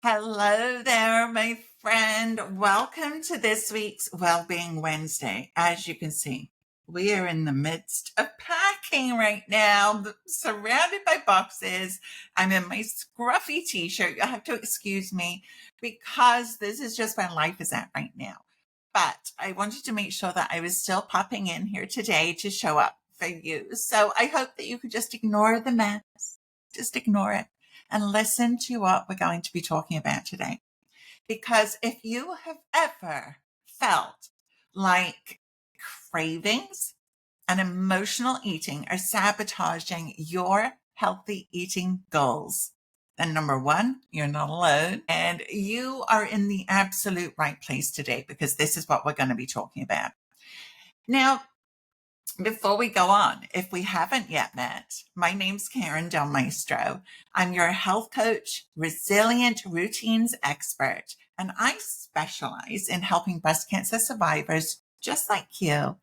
Hello there, my friend. Welcome to this week's Wellbeing Wednesday. As you can see, we are in the midst of packing right now, surrounded by boxes. I'm in my scruffy t-shirt. You'll have to excuse me because this is just where life is at right now. But I wanted to make sure that I was still popping in here today to show up for you. So I hope that you could just ignore the mess. Just ignore it and listen to what we're going to be talking about today. Because if you have ever felt like cravings and emotional eating are sabotaging your healthy eating goals, then number one, you're not alone and you are in the absolute right place today because this is what we're going to be talking about. Now, before we go on, if we haven't yet met, my name's Karen Del Maestro. I'm your health coach, resilient routines expert, and I specialize in helping breast cancer survivors just like you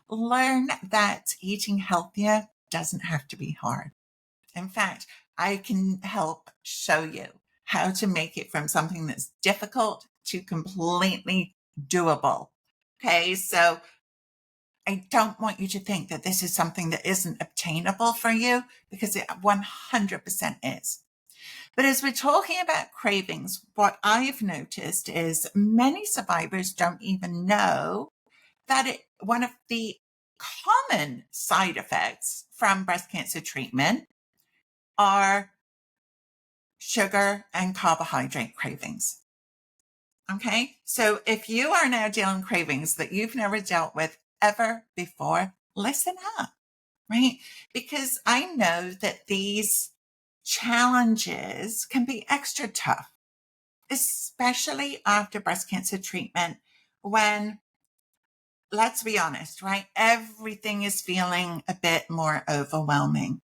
learn that eating healthier doesn't have to be hard. In fact, I can help show you how to make it from something that's difficult to completely doable. Okay, so I don't want you to think that this is something that isn't obtainable for you because it 100% is. But as we're talking about cravings, what I've noticed is many survivors don't even know that one of the common side effects from breast cancer treatment are sugar and carbohydrate cravings. Okay, so if you are now dealing with cravings that you've never dealt with ever before, listen up, right? Because I know that these challenges can be extra tough, especially after breast cancer treatment when, let's be honest, right? Everything is feeling a bit more overwhelming.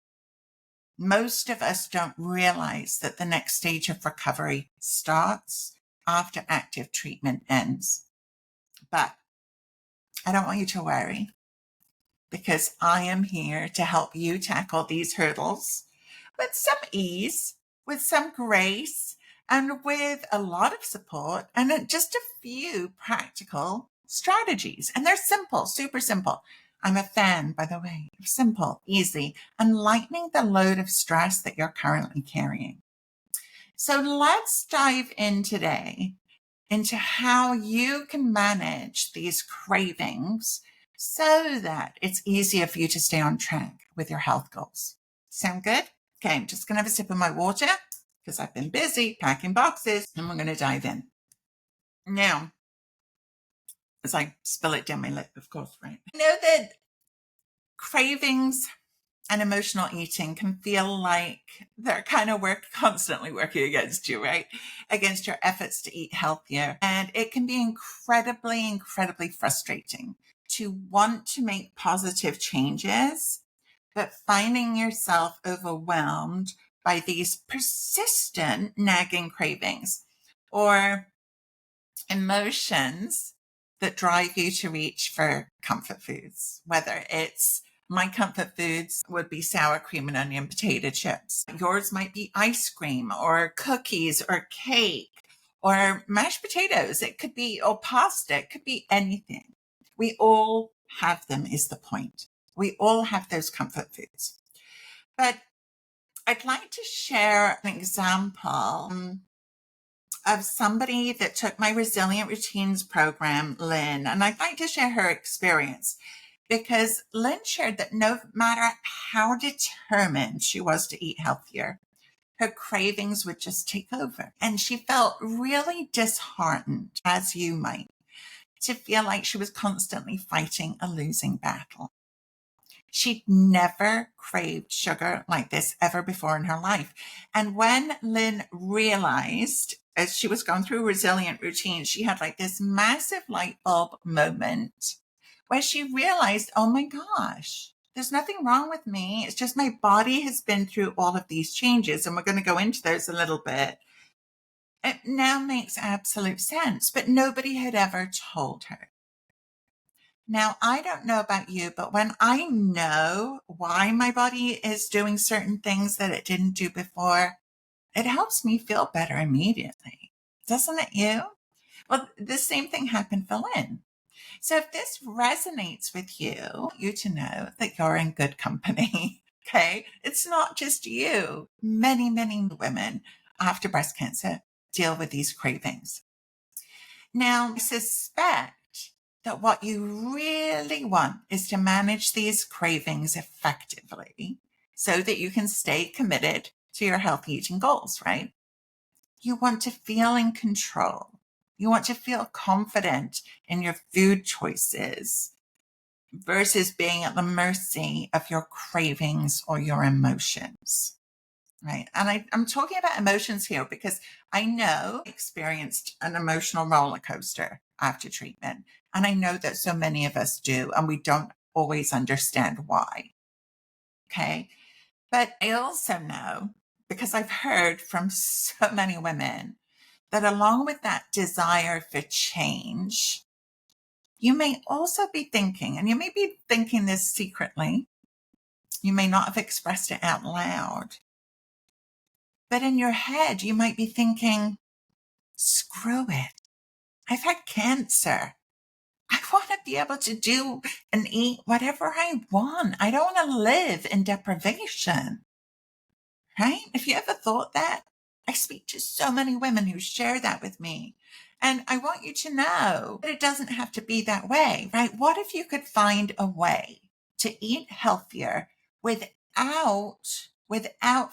Most of us don't realize that the next stage of recovery starts after active treatment ends. But I don't want you to worry because I am here to help you tackle these hurdles with some ease, with some grace, and with a lot of support and just a few practical strategies. And they're simple, super simple. I'm a fan, by the way, of simple, easy, and lightening the load of stress that you're currently carrying. So let's dive in today into how you can manage these cravings so that it's easier for you to stay on track with your health goals. Sound good? Okay, I'm just going to have a sip of my water because I've been busy packing boxes and we're going to dive in. Now, as I spill it down my lip, of course, right? I know that cravings and emotional eating can feel like they're kind of constantly working against you, right? Against your efforts to eat healthier. And it can be incredibly frustrating to want to make positive changes, but finding yourself overwhelmed by these persistent nagging cravings or emotions that drive you to reach for comfort foods, whether it's my comfort foods would be sour cream and onion potato chips. Yours might be ice cream or cookies or cake or mashed potatoes. It could be, or pasta. It could be anything. We all have them is the point. We all have those comfort foods. But I'd like to share an example of somebody that took my Resilient Routines program, Lynn, and I'd like to share her experience because Lynn shared that no matter how determined she was to eat healthier, her cravings would just take over. And she felt really disheartened, as you might, to feel like she was constantly fighting a losing battle. She'd never craved sugar like this ever before in her life. And when Lynn realized, as she was going through Resilient Routines, she had like this massive light bulb moment where she realized, oh my gosh, there's nothing wrong with me. It's just my body has been through all of these changes. And we're going to go into those a little bit. It now makes absolute sense, but nobody had ever told her. Now, I don't know about you, but when I know why my body is doing certain things that it didn't do before, it helps me feel better immediately. Doesn't it you? Well, the same thing happened for Lynn. So if this resonates with you, you to know that you're in good company. Okay. It's not just you. Many, many women after breast cancer deal with these cravings. Now, I suspect that what you really want is to manage these cravings effectively so that you can stay committed to your healthy eating goals, right? You want to feel in control. You want to feel confident in your food choices versus being at the mercy of your cravings or your emotions. Right. And I'm talking about emotions here because I know I experienced an emotional roller coaster after treatment. And I know that so many of us do, and we don't always understand why. Okay. But I also know, because I've heard from so many women, that along with that desire for change, you may also be thinking, and you may be thinking this secretly, you may not have expressed it out loud, but in your head, you might be thinking, screw it. I've had cancer. I want to be able to do and eat whatever I want. I don't want to live in deprivation. Right? Have you ever thought that? I speak to so many women who share that with me. And I want you to know that it doesn't have to be that way, right? What if you could find a way to eat healthier without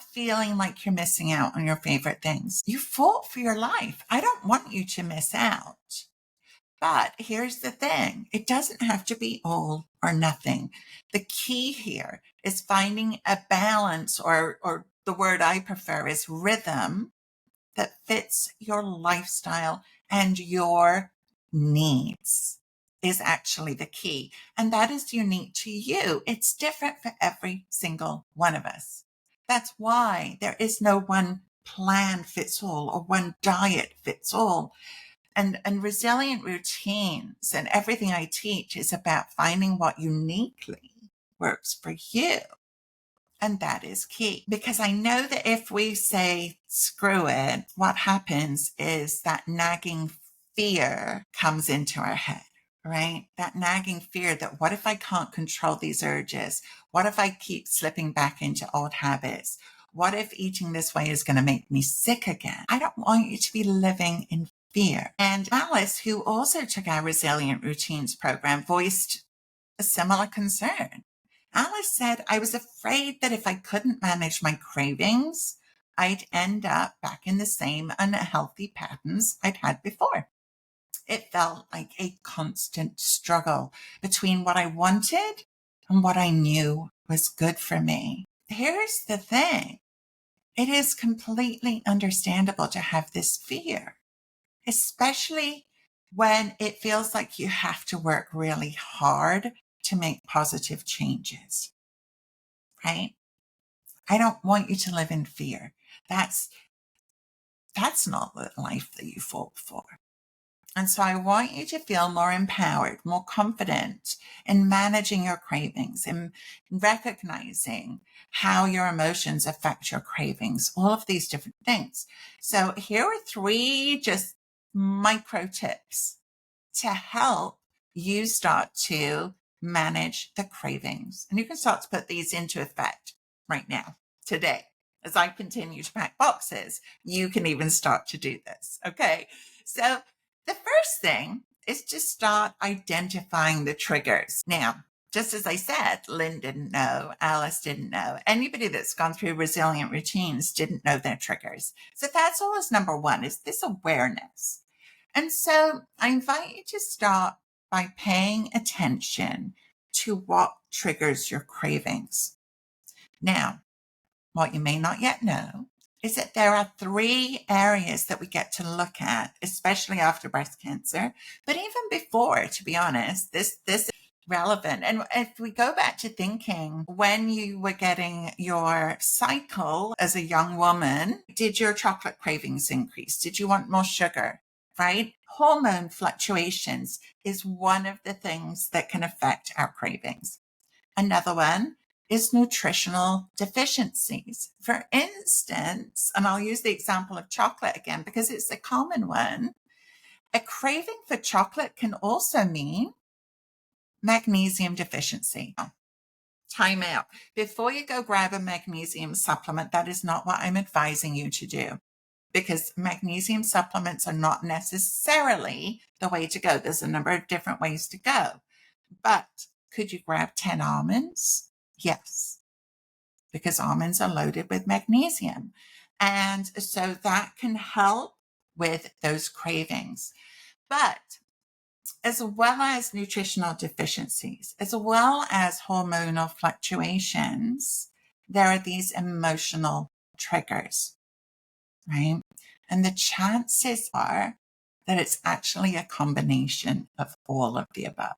feeling like you're missing out on your favorite things? You fought for your life. I don't want you to miss out. But here's the thing. It doesn't have to be all or nothing. The key here is finding a balance, or the word I prefer is rhythm, that fits your lifestyle and your needs is actually the key. And that is unique to you. It's different for every single one of us. That's why there is no one plan fits all or one diet fits all. And resilient routines and everything I teach is about finding what uniquely works for you. And that is key, because I know that if we say, screw it, what happens is that nagging fear comes into our head, right? That nagging fear that what if I can't control these urges? What if I keep slipping back into old habits? What if eating this way is going to make me sick again? I don't want you to be living in fear. And Alice, who also took our Resilient Routines program, voiced a similar concern. Alice said, I was afraid that if I couldn't manage my cravings, I'd end up back in the same unhealthy patterns I'd had before. It felt like a constant struggle between what I wanted and what I knew was good for me. Here's the thing. It is completely understandable to have this fear, especially when it feels like you have to work really hard to make positive changes, right? I don't want you to live in fear. That's not the life that you fought for. And so I want you to feel more empowered, more confident in managing your cravings and recognizing how your emotions affect your cravings, all of these different things. So here are 3 just micro tips to help you start to manage the cravings. And you can start to put these into effect right now, today. As I continue to pack boxes, you can even start to do this. Okay. So the first thing is to start identifying the triggers. Now, just as I said, Lynn didn't know, Alice didn't know. Anybody that's gone through resilient routines didn't know their triggers. So that's always number 1, is this awareness. And so I invite you to start by paying attention to what triggers your cravings. Now, what you may not yet know is that there are 3 areas that we get to look at, especially after breast cancer. But even before, to be honest, this is relevant. And if we go back to thinking when you were getting your cycle as a young woman, did your chocolate cravings increase? Did you want more sugar? Right? Hormone fluctuations is one of the things that can affect our cravings. Another one is nutritional deficiencies. For instance, and I'll use the example of chocolate again because it's a common one, a craving for chocolate can also mean magnesium deficiency. Time out. Before you go grab a magnesium supplement, that is not what I'm advising you to do, because magnesium supplements are not necessarily the way to go. There's a number of different ways to go. But could you grab 10 almonds? Yes, because almonds are loaded with magnesium. And so that can help with those cravings. But as well as nutritional deficiencies, as well as hormonal fluctuations, there are these emotional triggers, right? And the chances are that it's actually a combination of all of the above.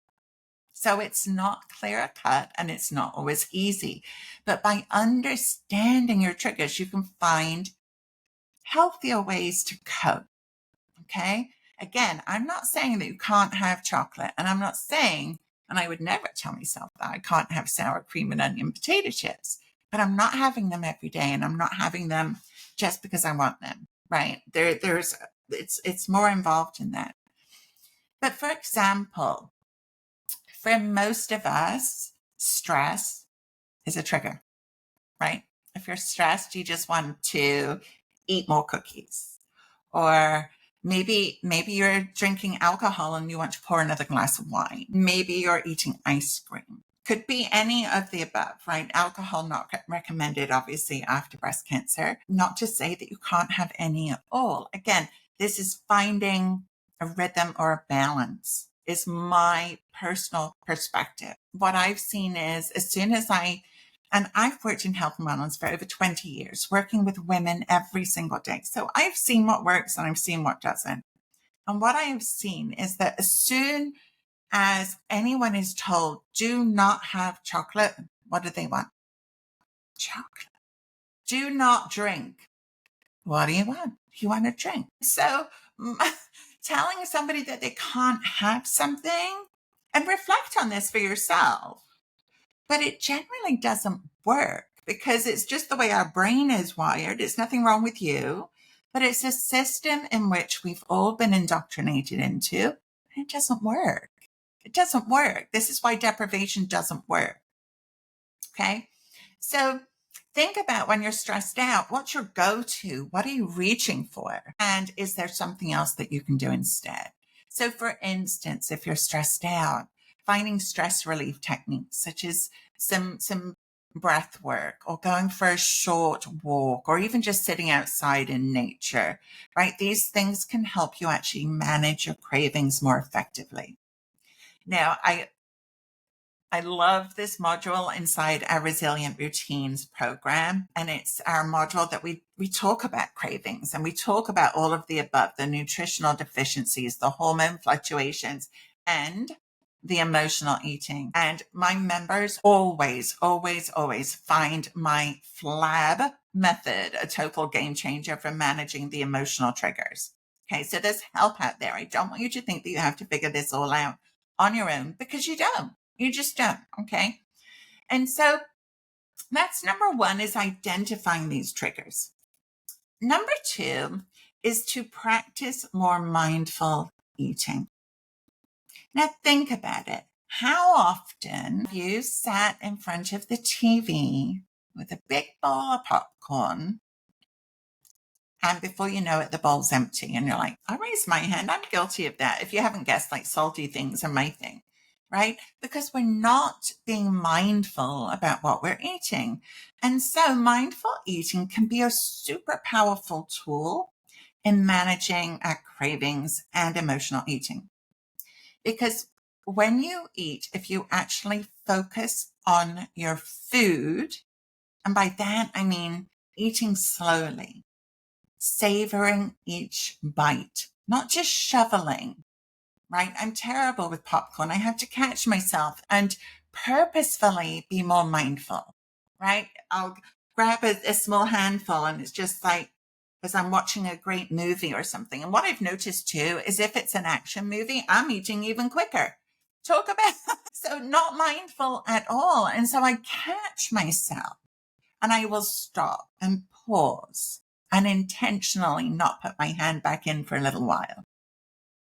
So it's not clear cut and it's not always easy. But by understanding your triggers, you can find healthier ways to cope. Okay. Again, I'm not saying that you can't have chocolate, and I'm not saying, and I would never tell myself that I can't have sour cream and onion potato chips, but I'm not having them every day, and I'm not having them just because I want them, right? It's more involved in that. But for example, for most of us, stress is a trigger, right? If you're stressed, you just want to eat more cookies, or maybe you're drinking alcohol and you want to pour another glass of wine. Maybe you're eating ice cream. Could be any of the above, right? Alcohol not recommended, obviously, after breast cancer. Not to say that you can't have any at all. Again, this is finding a rhythm or a balance, is my personal perspective. What I've seen is, as soon as and I've worked in health and wellness for over 20 years, working with women every single day. So I've seen what works and I've seen what doesn't. And what I have seen is that as soon as anyone is told, do not have chocolate, what do they want? Chocolate. Do not drink. What do you want? You want to drink. So telling somebody that they can't have something, and reflect on this for yourself, but it generally doesn't work because it's just the way our brain is wired. It's nothing wrong with you, but it's a system in which we've all been indoctrinated into. And it doesn't work. It doesn't work. This is why deprivation doesn't work. Okay. So think about when you're stressed out, what's your go-to? What are you reaching for? And is there something else that you can do instead? So for instance, if you're stressed out, finding stress relief techniques such as some breath work, or going for a short walk, or even just sitting outside in nature, right? These things can help you actually manage your cravings more effectively. Now, I love this module inside our Resilient Routines program. And it's our module that we talk about cravings, and we talk about all of the above, the nutritional deficiencies, the hormone fluctuations, and the emotional eating. And my members always find my FLAB method a total game changer for managing the emotional triggers. Okay, so there's help out there. I don't want you to think that you have to figure this all out on your own, because you don't. You just don't. Okay. And so that's number one, is identifying these triggers. Number two is to practice more mindful eating. Now think about it. How often have you sat in front of the TV with a big bowl of popcorn, and before you know it, the bowl's empty, and you're like, I raise my hand. I'm guilty of that. If you haven't guessed, like, salty things are my thing. Right? Because we're not being mindful about what we're eating. And so mindful eating can be a super powerful tool in managing our cravings and emotional eating. Because when you eat, if you actually focus on your food, and by that I mean eating slowly, savoring each bite, not just shoveling, right? I'm terrible with popcorn. I have to catch myself and purposefully be more mindful, right? I'll grab a small handful, and it's just like as I'm watching a great movie or something. And what I've noticed too is if it's an action movie, I'm eating even quicker. talk about. So not mindful at all. And so I catch myself and I will stop and pause and intentionally not put my hand back in for a little while.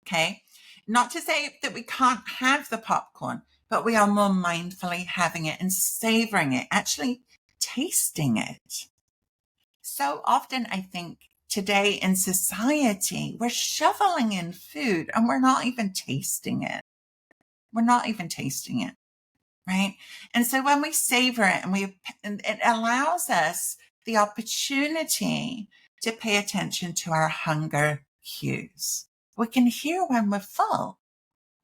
Okay. Not to say that we can't have the popcorn, but we are more mindfully having it and savoring it, actually tasting it. So often, I think today in society, we're shoveling in food and we're not even tasting it. We're not even tasting it. Right. And so when we savor it it allows us the opportunity to pay attention to our hunger cues. We can hear when we're full,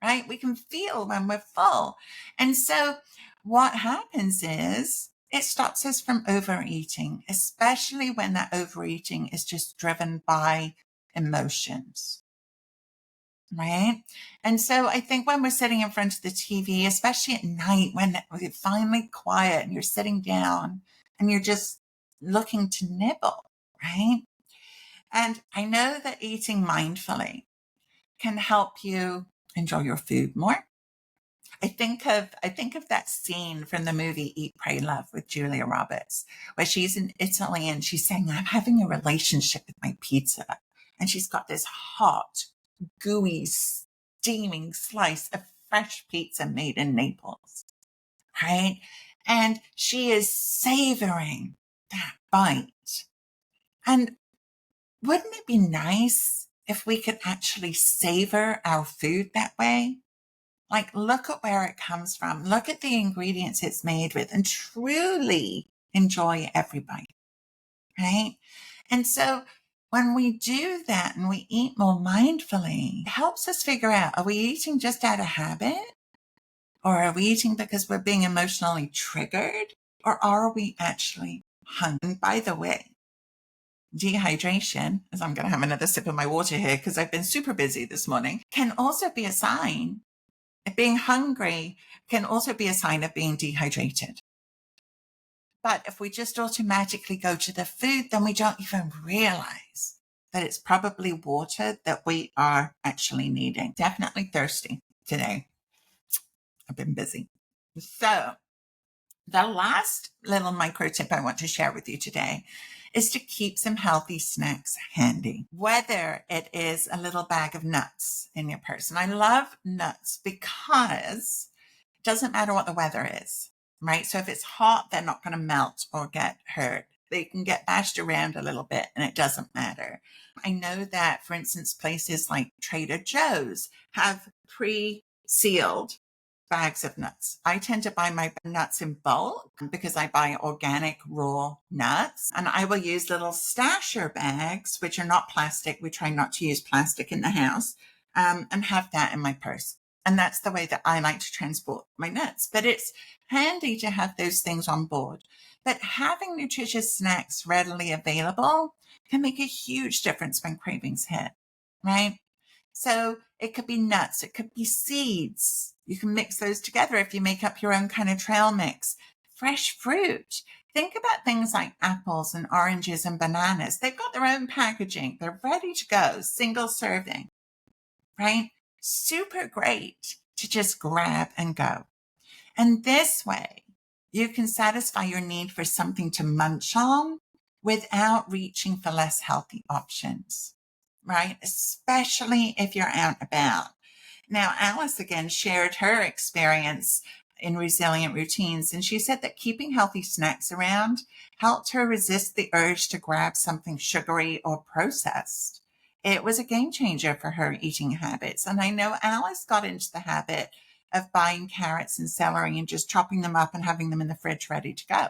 right? We can feel when we're full. And so what happens is it stops us from overeating, especially when that overeating is just driven by emotions. Right. And so I think when we're sitting in front of the TV, especially at night when it's finally quiet and you're sitting down and you're just looking to nibble, right? And I know that eating mindfully can help you enjoy your food more. I think of that scene from the movie Eat, Pray, Love with Julia Roberts, where she's in Italy and she's saying, I'm having a relationship with my pizza. And she's got this hot, gooey, steaming slice of fresh pizza made in Naples, right? And she is savoring that bite. And wouldn't it be nice if we could actually savor our food that way? Like, look at where it comes from. Look at the ingredients it's made with and truly enjoy every bite, right? And so when we do that and we eat more mindfully, it helps us figure out, are we eating just out of habit? Or are we eating because we're being emotionally triggered? Or are we actually hungry? And by the way, dehydration, as I'm going to have another sip of my water here because I've been super busy this morning, can also be a sign. Being hungry can also be a sign of being dehydrated. But if we just automatically go to the food, then we don't even realize that it's probably water that we are actually needing. Definitely thirsty today. I've been busy. So the last little micro tip I want to share with you today is to keep some healthy snacks handy, whether it is a little bag of nuts in your purse. And I love nuts because it doesn't matter what the weather is, right? So if it's hot, they're not going to melt or get hurt. They can get bashed around a little bit and it doesn't matter. I know that, for instance, places like Trader Joe's have pre-sealed bags of nuts. I tend to buy my nuts in bulk because I buy organic raw nuts, and I will use little stasher bags, which are not plastic. We try not to use plastic in the house, and have that in my purse. And that's the way that I like to transport my nuts. But it's handy to have those things on board. But having nutritious snacks readily available can make a huge difference when cravings hit, right? So it could be nuts, it could be seeds. You can mix those together if you make up your own kind of trail mix. Fresh fruit. Think about things like apples and oranges and bananas. They've got their own packaging. They're ready to go, single serving, right? Super great to just grab and go. And this way, you can satisfy your need for something to munch on without reaching for less healthy options, right? Especially if you're out and about. Now, Alice again shared her experience in resilient routines, and she said that keeping healthy snacks around helped her resist the urge to grab something sugary or processed. It was a game changer for her eating habits. And I know Alice got into the habit of buying carrots and celery and just chopping them up and having them in the fridge ready to go.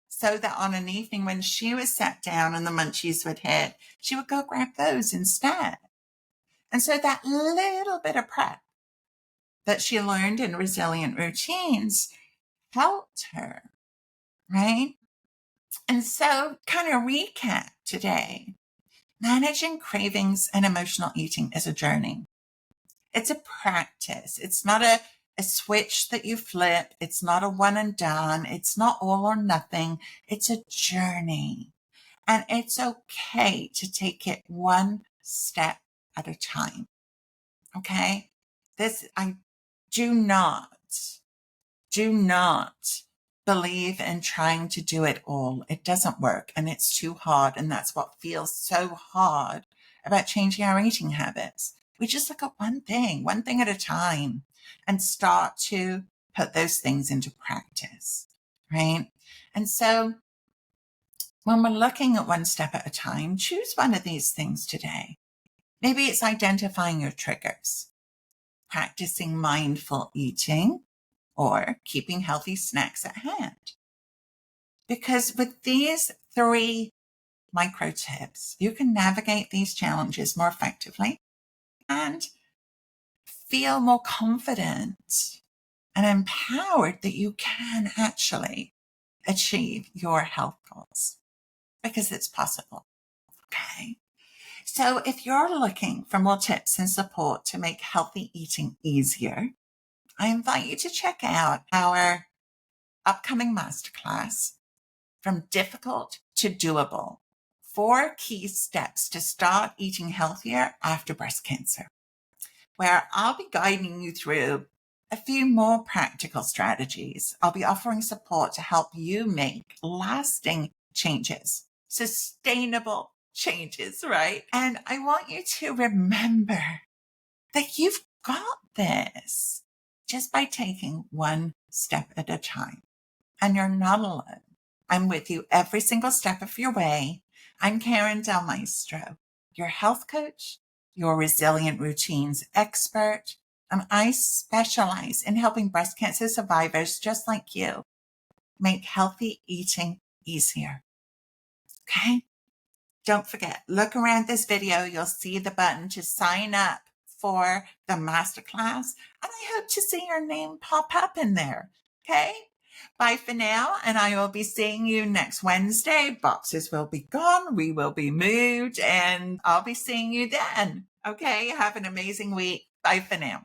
So that on an evening when she was sat down and the munchies would hit, she would go grab those instead. And so that little bit of prep that she learned in resilient routines helped her, right? And so, kind of recap today, managing cravings and emotional eating is a journey. It's a practice. It's not a switch that you flip. It's not a one and done. It's not all or nothing. It's a journey. And it's okay to take it one step at a time. Okay. I Do not, do not believe in trying to do it all. It doesn't work and it's too hard. And that's what feels so hard about changing our eating habits. We just look at one thing at a time, and start to put those things into practice, right? And so when we're looking at one step at a time, choose one of these things today. Maybe it's identifying your triggers, practicing mindful eating, or keeping healthy snacks at hand. Because with these 3 micro tips, you can navigate these challenges more effectively and feel more confident and empowered that you can actually achieve your health goals, because it's possible. Okay. So if you're looking for more tips and support to make healthy eating easier, I invite you to check out our upcoming masterclass, From Difficult to Doable: 4 Key Steps to Start Eating Healthier After Breast Cancer, where I'll be guiding you through a few more practical strategies. I'll be offering support to help you make lasting changes, sustainable changes, right? And I want you to remember that you've got this just by taking one step at a time. And you're not alone. I'm with you every single step of your way. I'm Karen Del Maestro, your health coach, your resilient routines expert, and I specialize in helping breast cancer survivors just like you make healthy eating easier. Okay? Don't forget, look around this video. You'll see the button to sign up for the masterclass, and I hope to see your name pop up in there. Okay? Bye for now, and I will be seeing you next Wednesday. Boxes will be gone, we will be moved, and I'll be seeing you then. Okay? Have an amazing week. Bye for now.